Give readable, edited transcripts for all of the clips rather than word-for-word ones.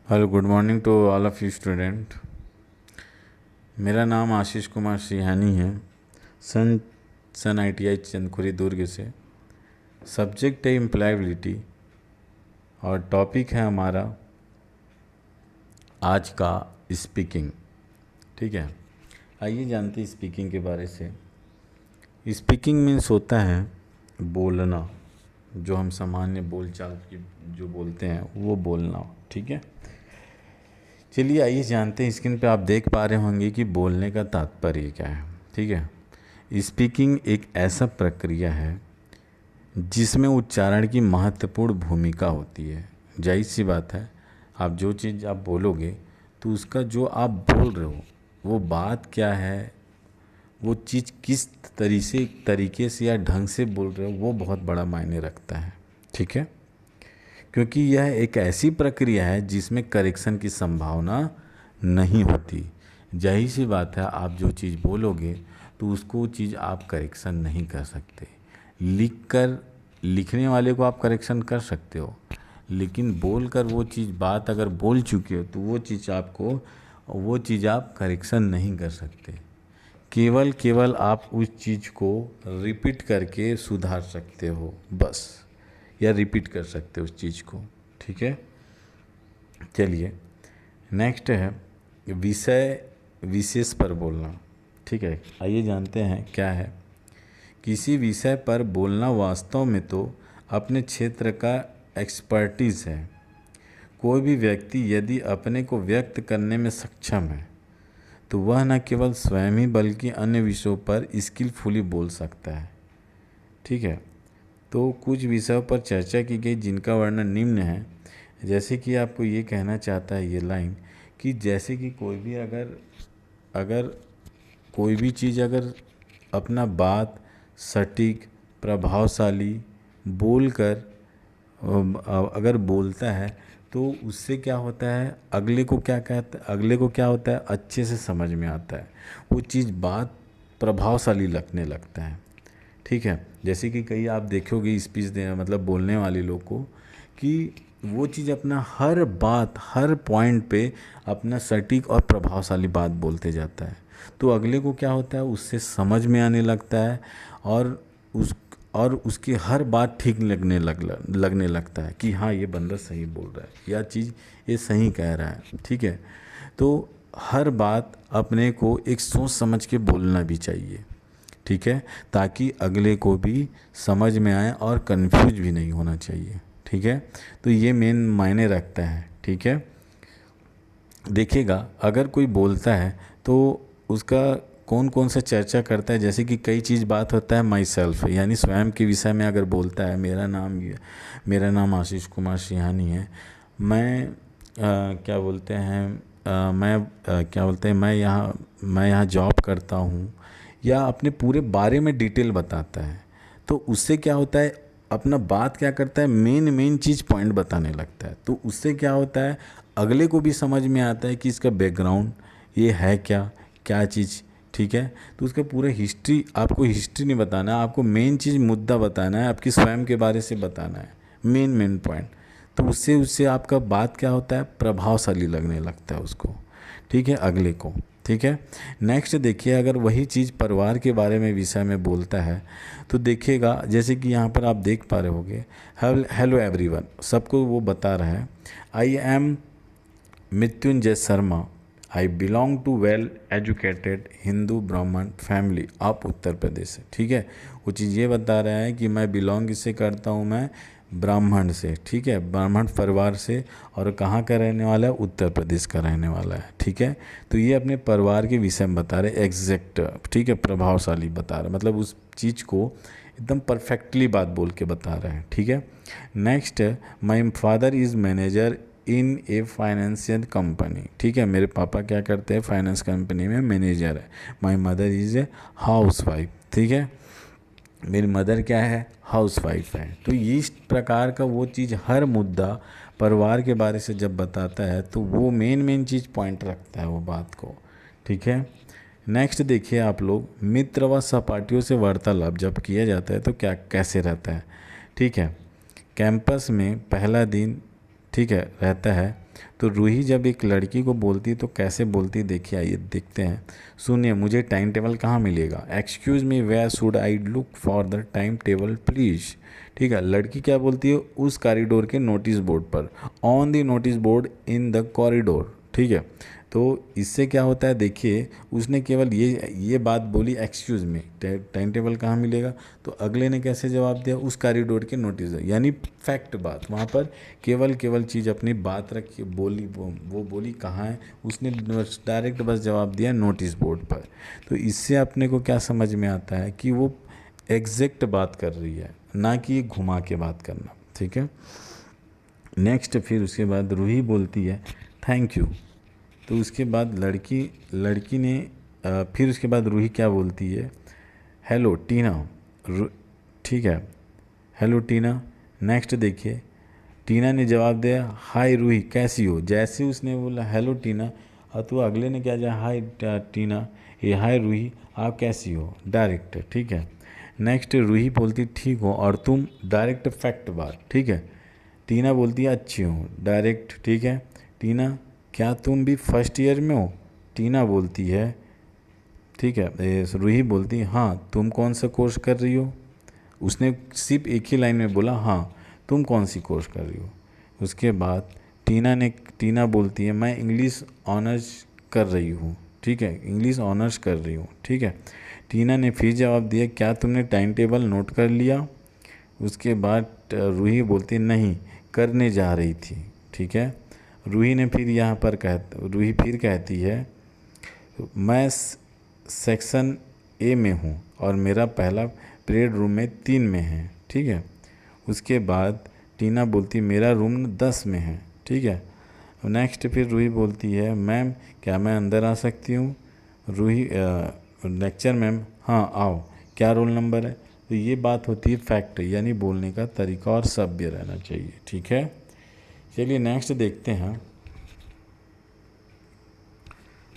Hello, good morning to all of you student. मेरा नाम आशीष कुमार सिहानी है। सन सन ITI चंदखुरी दुर्ग से। सब्जेक्ट है एम्प्लॉयबिलिटी और टॉपिक है हमारा आज का स्पीकिंग। ठीक है, आइए जानते हैं स्पीकिंग के बारे से। स्पीकिंग मीन्स होता है बोलना, जो हम सामान्य बोलचाल की जो बोलते हैं वो बोलना। ठीक है, चलिए आइए जानते हैं। स्क्रीन पे आप देख पा रहे होंगे कि बोलने का तात्पर्य क्या है। ठीक है, स्पीकिंग एक ऐसा प्रक्रिया है जिसमें उच्चारण की महत्वपूर्ण भूमिका होती है। जाहिर सी बात है, आप जो चीज़ आप बोलोगे तो उसका जो आप बोल रहे हो वो बात क्या है, वो चीज़ किस तरीके से या ढंग से बोल रहे हो वो बहुत बड़ा मायने रखता है। ठीक है, क्योंकि यह एक ऐसी प्रक्रिया है जिसमें करेक्शन की संभावना नहीं होती। जाहिर सी बात है, आप जो चीज़ बोलोगे तो उसको चीज़ आप करेक्शन नहीं कर सकते। लिखने वाले को आप करेक्शन कर सकते हो, लेकिन बोलकर वो चीज़ बात अगर बोल चुके हो तो वो चीज़ आप करेक्शन नहीं कर सकते। केवल आप उस चीज़ को रिपीट करके सुधार सकते हो बस, या रिपीट कर सकते हो उस चीज़ को। ठीक है, चलिए नेक्स्ट है विषय विशेष पर बोलना। ठीक है, आइए जानते हैं क्या है। किसी विषय पर बोलना वास्तव में तो अपने क्षेत्र का एक्सपर्टीज़ है। कोई भी व्यक्ति यदि अपने को व्यक्त करने में सक्षम है तो वह न केवल स्वयं ही बल्कि अन्य विषयों पर स्किलफुली बोल सकता है। ठीक है, तो कुछ विषयों पर चर्चा की गई जिनका वर्णन निम्न है। जैसे कि आपको ये कहना चाहता है ये लाइन कि जैसे कि कोई भी अगर अगर कोई भी चीज़ अगर अपना बात सटीक प्रभावशाली बोलकर अगर बोलता है तो उससे क्या होता है, अगले को क्या होता है, अच्छे से समझ में आता है। वो चीज़ बात प्रभावशाली लगने लगता है। ठीक है, जैसे कि कई आप देखोगे स्पीच देना मतलब बोलने वाले लोग को कि वो चीज़ अपना हर बात हर पॉइंट पे अपना सटीक और प्रभावशाली बात बोलते जाता है, तो अगले को क्या होता है, उससे समझ में आने लगता है और उसकी हर बात ठीक लगने लगता है कि हाँ ये बंदा सही बोल रहा है, या चीज़ ये सही कह रहा है। ठीक है, तो हर बात अपने को एक सोच समझ के बोलना भी चाहिए। ठीक है, ताकि अगले को भी समझ में आए और कंफ्यूज भी नहीं होना चाहिए। ठीक है, तो ये मेन मायने रखता है। ठीक है, देखिएगा अगर कोई बोलता है तो उसका कौन कौन सा चर्चा करता है। जैसे कि कई चीज़ बात होता है माई सेल्फ, यानी स्वयं के विषय में अगर बोलता है मेरा नाम आशीष कुमार सिहानी है, मैं क्या बोलते हैं क्या बोलते हैं मैं यहाँ जॉब करता हूँ, या अपने पूरे बारे में डिटेल बताता है। तो उससे क्या होता है, अपना बात क्या करता है, मेन चीज़ पॉइंट बताने लगता है। तो उससे क्या होता है, अगले को भी समझ में आता है कि इसका बैकग्राउंड ये है क्या क्या चीज़। ठीक है, तो उसका पूरा हिस्ट्री, आपको हिस्ट्री नहीं बताना है, आपको मेन चीज़ मुद्दा बताना है, आपकी स्वयं के बारे से बताना है, मेन पॉइंट। तो उससे उससे आपका बात क्या होता है, प्रभावशाली लगने लगता है उसको। ठीक है, अगले को। ठीक है, नेक्स्ट देखिए, अगर वही चीज़ परिवार के बारे में विषय में बोलता है तो देखिएगा, जैसे कि यहाँ पर आप देख पा रहे होंगे, हेलो एवरीवन, सबको वो बता रहा है I am Mrityunjay Sharma, I belong to well educated Hindu Brahmin family of Uttar Pradesh से। ठीक है, वो चीज़ ये बता रहा है कि मैं बिलोंग किससे करता हूँ, मैं ब्राह्मण से। ठीक है, ब्राह्मण परिवार से, और कहाँ का रहने वाला है, उत्तर प्रदेश का रहने वाला है। ठीक है, तो ये अपने परिवार के विषय में बता रहे एग्जैक्ट। ठीक है, प्रभावशाली बता रहे, मतलब उस चीज़ को एकदम परफेक्टली बात बोल के बता रहे हैं। ठीक है, next, my father is manager in a financial company. ठीक है, मेरे पापा क्या करते हैं, फाइनेंस कंपनी में मैनेजर है। My mother is a house wife. ठीक है, मेरी मदर क्या है, हाउस वाइफ है। तो इस प्रकार का वो चीज़ हर मुद्दा परिवार के बारे से जब बताता है तो वो मेन चीज़ पॉइंट रखता है वो बात को। ठीक है, नेक्स्ट देखिए आप लोग, मित्र व सहपाठियों से वार्तालाप जब किया जाता है तो क्या कैसे रहता है। ठीक है, कैंपस में पहला दिन, ठीक है, रहता है तो रूही जब एक लड़की को बोलती तो कैसे बोलती, देखिए आइए देखते हैं। सुनिए, मुझे टाइम टेबल कहाँ मिलेगा? Excuse me, where should I look for the time table please. ठीक है, लड़की क्या बोलती है? उस कॉरिडोर के नोटिस बोर्ड पर, on the notice board in the corridor. ठीक है, तो इससे क्या होता है, देखिए उसने केवल ये बात बोली, एक्सक्यूज़ मी, टाइम टेबल कहाँ मिलेगा? तो अगले ने कैसे जवाब दिया? उस कॉरिडोर के नोटिस, यानी फैक्ट बात, वहाँ पर केवल चीज़ अपनी बात रखी, बोली वो बोली कहाँ है, उसने डायरेक्ट बस जवाब दिया नोटिस बोर्ड पर। तो इससे अपने को क्या समझ में आता है कि वो एग्जैक्ट बात कर रही है, ना कि घुमा के बात करना। ठीक है, नेक्स्ट फिर उसके बाद रूही बोलती है थैंक यू। तो उसके बाद लड़की ने फिर उसके बाद रूही क्या बोलती है? हेलो टीना। ठीक है, हेलो टीना। नेक्स्ट देखिए, टीना ने जवाब दिया हाय रूही कैसी हो। जैसे उसने बोला हेलो टीना, तो अगले ने क्या दिया, हाय टीना, ये हाय रूही आप कैसी हो, डायरेक्ट। ठीक है, नेक्स्ट रूही बोलती ठीक हो, और तुम, डायरेक्ट फैक्ट बात। ठीक है, टीना बोलती है अच्छी हूँ, डायरेक्ट। ठीक है, टीना क्या तुम भी फर्स्ट ईयर में हो? टीना बोलती है, ठीक है, रूही बोलती है हाँ, तुम कौन सा कोर्स कर रही हो? उसने सिर्फ एक ही लाइन में बोला हाँ, तुम कौन सी कोर्स कर रही हो? उसके बाद टीना बोलती है मैं इंग्लिश ऑनर्स कर रही हूँ। ठीक है, इंग्लिश ऑनर्स कर रही हूँ। ठीक है, टीना ने फिर जवाब दिया क्या तुमने टाइम टेबल नोट कर लिया? उसके बाद रूही बोलती नहीं, करने जा रही थी। ठीक है, रूही फिर कहती है मैं सेक्शन ए में हूँ और मेरा पहला पीरियड रूम में 3 में है। ठीक है, उसके बाद टीना बोलती मेरा रूम 10 में है। ठीक है, नेक्स्ट फिर रूही बोलती है मैम क्या मैं अंदर आ सकती हूँ? रूही लेक्चर मैम हाँ आओ, क्या रोल नंबर है? तो ये बात होती है फैक्ट, यानी बोलने का तरीका और सभ्य रहना चाहिए। ठीक है, चलिए नेक्स्ट देखते हैं।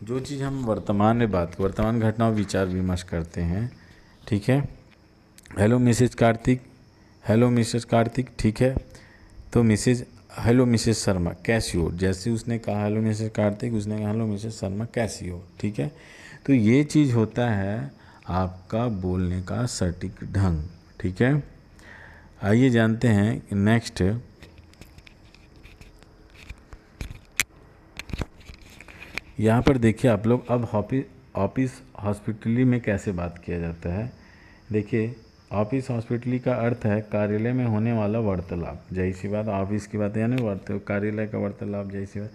जो चीज़ हम वर्तमान घटनाओं विचार विमर्श करते हैं। ठीक है, hello Mrs Karthik, hello Mrs Karthik. ठीक है, तो हेलो मिसेज शर्मा कैसी हो? जैसे उसने कहा हेलो मिसेज कार्तिक, उसने कहा हेलो मिसेज शर्मा कैसी हो। ठीक है, तो ये चीज़ होता है आपका बोलने का सटीक ढंग। ठीक है, आइए जानते हैं नेक्स्ट। यहाँ पर देखिए आप लोग, अब ऑफिस हॉस्पिटली में कैसे बात किया जाता है। देखिए, ऑफिस हॉस्पिटली का अर्थ है कार्यालय में होने वाला वार्तालाप। जही सी बात, ऑफिस की बात यानी कार्यालय का वार्तालाप। जही सी बात,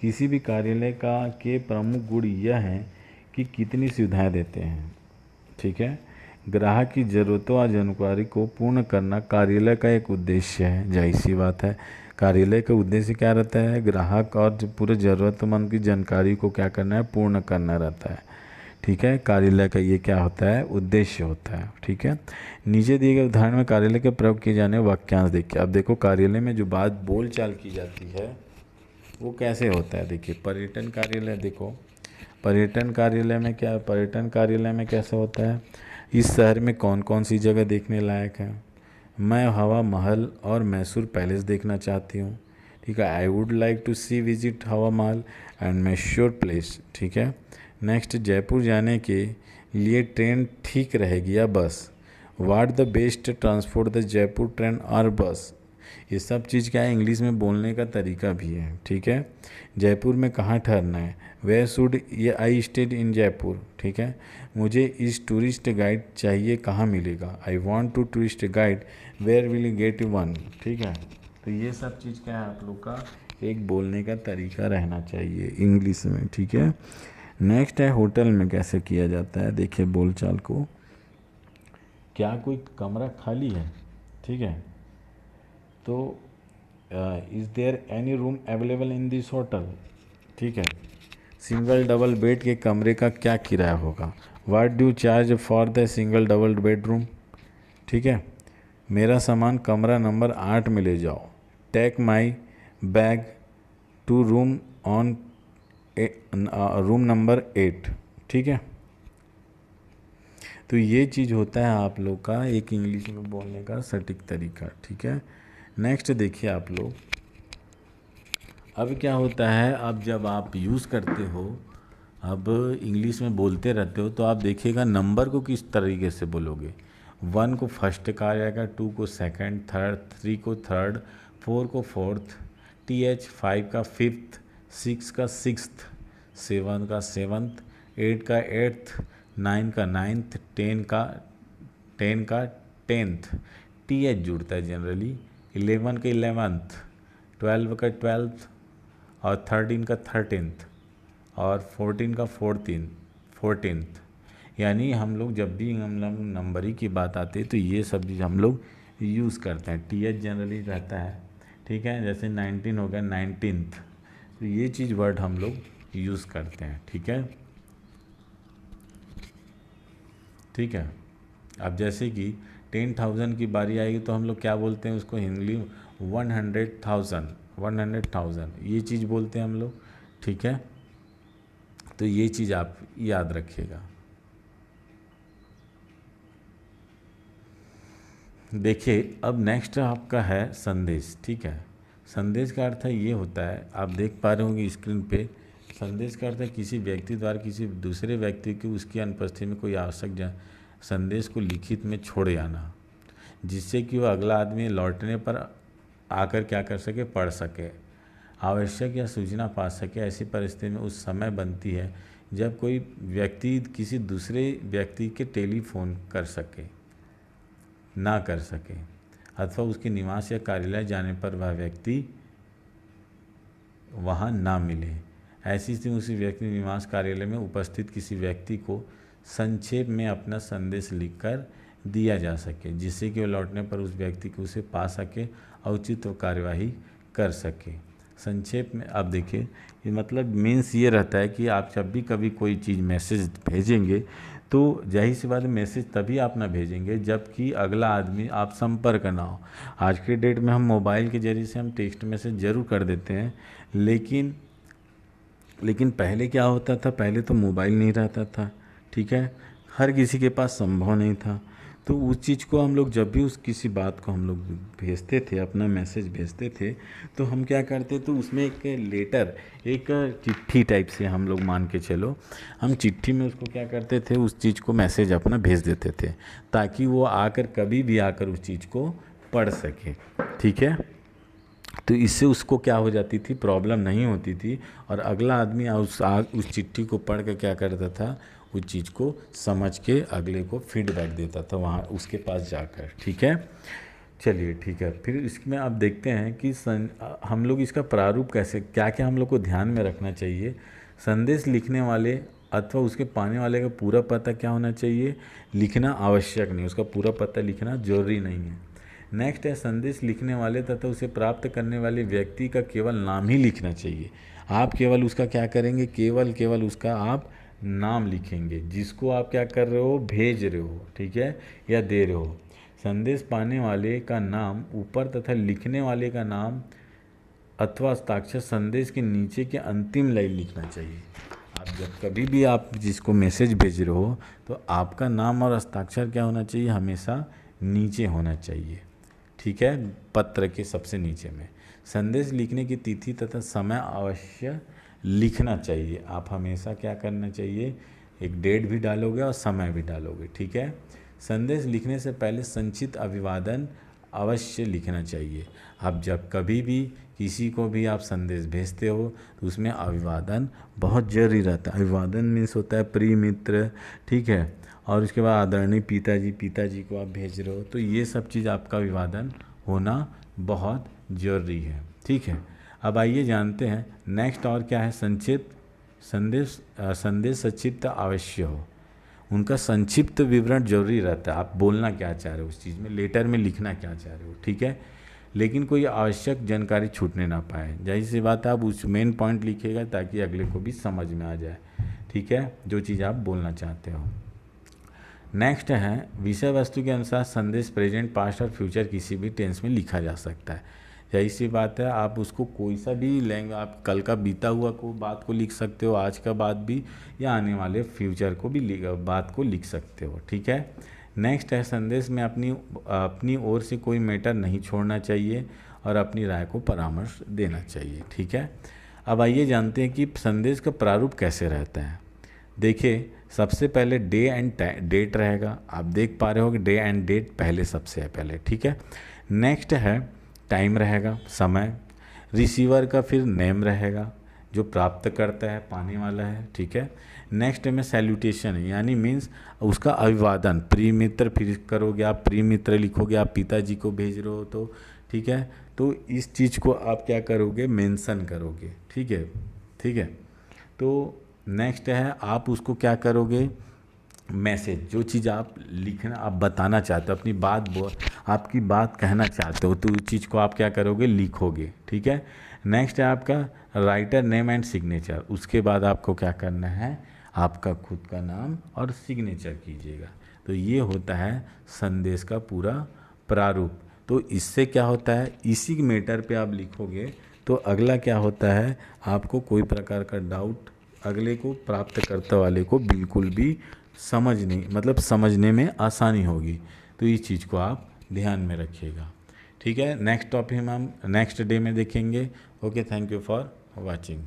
किसी भी कार्यालय का के प्रमुख गुण यह है कि कितनी सुविधाएं देते हैं। ठीक है, ग्राहक की ज़रूरतों और जानकारी को पूर्ण करना कार्यालय का एक उद्देश्य है। जाहिर सी बात है, कार्यालय का उद्देश्य क्या रहता है? ग्राहक और जो पूरे ज़रूरतमंद की जानकारी को क्या करना है? पूर्ण करना रहता है। ठीक है, कार्यालय का ये क्या होता है? उद्देश्य होता है। ठीक है, नीचे दिए गए उदाहरण में कार्यालय के प्रयोग किए जाने वाक्यांश देखिए। अब देखो, कार्यालय में जो बात बोल चाल की जाती है वो कैसे होता है। देखिए, पर्यटन कार्यालय, देखो पर्यटन कार्यालय में क्या, पर्यटन कार्यालय में कैसा होता है? इस शहर में कौन कौन सी जगह देखने लायक है? मैं हवा महल और मैसूर पैलेस देखना चाहती हूँ। ठीक है, I would like to see visit Hawa Mahal and Mysore palace. ठीक है, नेक्स्ट, जयपुर जाने के लिए ट्रेन ठीक रहेगी या बस? What the best transport, the Jaipur train और बस? ये सब चीज़ क्या है? इंग्लिश में बोलने का तरीका भी है। ठीक है, जयपुर में कहाँ ठहरना है? वेयर शुड ये आई स्टेड इन जयपुर। ठीक है, मुझे इस टूरिस्ट गाइड चाहिए, कहाँ मिलेगा? I want to tourist guide, where will you get one. ठीक है, तो ये सब चीज़ क्या है? आप लोग का एक बोलने का तरीका रहना चाहिए इंग्लिश में। ठीक है, नेक्स्ट है होटल में कैसे किया जाता है। देखिए बोलचाल को, क्या कोई कमरा खाली है? ठीक है, तो is there any room available in this hotel? ठीक है, सिंगल डबल बेड के कमरे का क्या किराया होगा? What do charge for the single double bedroom? ठीक है, मेरा सामान कमरा नंबर 8 में ले जाओ। Take my bag to room number 8। ठीक है, तो ये चीज़ होता है आप लोग का एक इंग्लिश में बोलने का सटीक तरीका। ठीक है, नेक्स्ट देखिए आप लोग, अब क्या होता है, अब जब आप यूज़ करते हो, अब इंग्लिश में बोलते रहते हो, तो आप देखिएगा नंबर को किस तरीके से बोलोगे। 1 को फर्स्ट कहा जाएगा, 2 को सेकंड, थर्ड, 3 को थर्ड, 4 को फोर्थ, TH, 5 का फिफ्थ, 6 का सिक्स्थ, 7 का सेवन्थ, 8 का एट्थ, 9 का नाइन्थ, 10 का टेंथ। TH जुड़ता है जनरली। 11 का 11th, 12 का 12th, और 13 का 13th, और 14 का 14th। यानी हम लोग जब भी हम लोग नंबरिंग की बात आती है तो ये सब चीज़ हम लोग यूज़ करते हैं। TH जनरली रहता है, ठीक है। जैसे 19 हो गया 19th, तो ये चीज़ वर्ड हम लोग यूज़ करते हैं, ठीक है। ठीक है। अब जैसे कि 10,000 की बारी आएगी तो हम लोग क्या बोलते हैं उसको, हिंदी 100,000 ये चीज़ बोलते हैं हम लोग, ठीक है। तो ये चीज़ आप याद रखिएगा। देखिए अब नेक्स्ट आपका है संदेश, ठीक है। संदेश का अर्थ है ये होता है, आप देख पा रहे होंगे स्क्रीन पे, संदेश का अर्थ है किसी व्यक्ति द्वारा किसी दूसरे व्यक्ति की उसकी अनुपस्थिति में कोई आवश्यक संदेश को लिखित में छोड़ आना, जिससे कि वो अगला आदमी लौटने पर आकर क्या कर सके, पढ़ सके, आवश्यक या सूचना पा सके। ऐसी परिस्थिति में उस समय बनती है जब कोई व्यक्ति किसी दूसरे व्यक्ति के टेलीफोन कर सके, ना कर सके, अथवा उसके निवास या कार्यालय जाने पर वह व्यक्ति वहाँ ना मिले। ऐसी स्थिति उसी व्यक्ति निवास कार्यालय में उपस्थित किसी व्यक्ति को संक्षेप में अपना संदेश लिखकर दिया जा सके, जिससे कि वह लौटने पर उस व्यक्ति को उसे पा सके और उचित कार्यवाही कर सके। संक्षेप में आप देखिए, ये मतलब मीन्स ये रहता है कि आप जब भी कभी कोई चीज़ मैसेज भेजेंगे तो जाहिर सी बात है मैसेज तभी आप ना भेजेंगे जबकि अगला आदमी आप संपर्क ना हो। आज के डेट में हम मोबाइल के जरिए से हम टेक्स्ट मैसेज ज़रूर कर देते हैं, लेकिन पहले क्या होता था, पहले तो मोबाइल नहीं रहता था, ठीक है, हर किसी के पास संभव नहीं था। तो उस चीज़ को हम लोग जब भी उस किसी बात को हम लोग भेजते थे, अपना मैसेज भेजते थे, तो हम क्या करते तो उसमें एक लेटर, एक चिट्ठी टाइप से हम लोग मान के चलो, हम चिट्ठी में उसको क्या करते थे, उस चीज़ को मैसेज अपना भेज देते थे ताकि वो आकर कभी भी आकर उस चीज़ को पढ़ सके, ठीक है। तो इससे उसको क्या हो जाती थी, प्रॉब्लम नहीं होती थी, और अगला आदमी उस चिट्ठी को पढ़ कर क्या करता था, उस चीज़ को समझ के अगले को फीडबैक देता था वहाँ उसके पास जाकर, ठीक है। चलिए ठीक है, फिर इसमें आप देखते हैं कि हम लोग इसका प्रारूप कैसे, क्या क्या हम लोग को ध्यान में रखना चाहिए। संदेश लिखने वाले अथवा उसके पाने वाले का पूरा पता क्या होना चाहिए, लिखना आवश्यक नहीं, उसका पूरा पता लिखना जरूरी नहीं है। नेक्स्ट है संदेश लिखने वाले तथा उसे प्राप्त करने वाले व्यक्ति का केवल नाम ही लिखना चाहिए। आप केवल उसका क्या करेंगे, केवल उसका आप नाम लिखेंगे जिसको आप क्या कर रहे हो, भेज रहे हो, ठीक है, या दे रहे हो। संदेश पाने वाले का नाम ऊपर तथा लिखने वाले का नाम अथवा हस्ताक्षर संदेश के नीचे के अंतिम लाइन लिखना चाहिए। आप जब कभी भी आप जिसको मैसेज भेज रहे हो तो आपका नाम और हस्ताक्षर क्या होना चाहिए, हमेशा नीचे होना चाहिए, ठीक है, पत्र के सबसे नीचे में। संदेश लिखने की तिथि तथा समय अवश्य लिखना चाहिए। आप हमेशा क्या करना चाहिए, एक डेट भी डालोगे और समय भी डालोगे, ठीक है। संदेश लिखने से पहले संक्षिप्त अभिवादन अवश्य लिखना चाहिए। आप जब कभी भी किसी को भी आप संदेश भेजते हो तो उसमें अभिवादन बहुत जरूरी रहता है। अभिवादन मीन्स होता है प्रिय मित्र, ठीक है, और उसके बाद आदरणीय पिताजी को आप भेज रहे हो, तो ये सब चीज़ आपका अभिवादन होना बहुत ज़रूरी है, ठीक है। अब आइए जानते हैं नेक्स्ट और क्या है, संदेश संक्षिप्त आवश्य हो। उनका संक्षिप्त विवरण जरूरी रहता है, आप बोलना क्या चाह रहे हो उस चीज़ में, लेटर में लिखना क्या चाह रहे हो, ठीक है, लेकिन कोई आवश्यक जानकारी छूटने ना पाए। जाहिर सी बात है आप उस मेन पॉइंट लिखिएगा ताकि अगले को भी समझ में आ जाए, ठीक है, जो चीज़ आप बोलना चाहते हो। नेक्स्ट है विषय वस्तु के अनुसार संदेश प्रेजेंट, पास्ट और फ्यूचर किसी भी टेंस में लिखा जा सकता है। यही सी बात है, आप उसको कोई सा भी लैंग्वेज, आप कल का बीता हुआ को बात को लिख सकते हो, आज का बात भी, या आने वाले फ्यूचर को भी बात को लिख सकते हो, ठीक है। नेक्स्ट है संदेश में अपनी ओर से कोई मैटर नहीं छोड़ना चाहिए और अपनी राय को परामर्श देना चाहिए। ठीक है, अब आइए जानते हैं कि संदेश का प्रारूप कैसे रहता है। देखिए, सबसे पहले डे एंड डेट रहेगा। आप देख पा रहे हो कि डे एंड डेट पहले सबसे है पहले। ठीक है, नेक्स्ट है टाइम रहेगा, समय। रिसीवर का फिर नेम रहेगा, जो प्राप्त करता है, पाने वाला है। ठीक है, नेक्स्ट में सैल्यूटेशन यानी मीन्स उसका अभिवादन, प्रिय मित्र फिर करोगे आप, प्रिय मित्र लिखोगे आप, पिताजी को भेज रहे हो तो। ठीक है, तो इस चीज़ को आप क्या करोगे, मेंशन करोगे। ठीक है, ठीक है। तो नेक्स्ट है आप उसको क्या करोगे, मैसेज, जो चीज़ आप लिखना, आप बताना चाहते हो, अपनी बात आपकी बात कहना चाहते हो, तो उस चीज़ को आप क्या करोगे, लिखोगे। ठीक है, नेक्स्ट है आपका राइटर नेम एंड सिग्नेचर। उसके बाद आपको क्या करना है, आपका खुद का नाम और सिग्नेचर कीजिएगा। तो ये होता है संदेश का पूरा प्रारूप। तो इससे क्या होता है, इसी मैटर पे आप लिखोगे तो अगला क्या होता है, आपको कोई प्रकार का डाउट अगले को, प्राप्तकर्ता वाले को बिल्कुल भी समझने में आसानी होगी। तो इस चीज़ को आप ध्यान में रखिएगा। ठीक है, नेक्स्ट टॉपिक हम नेक्स्ट डे में देखेंगे। Okay, thank you for watching.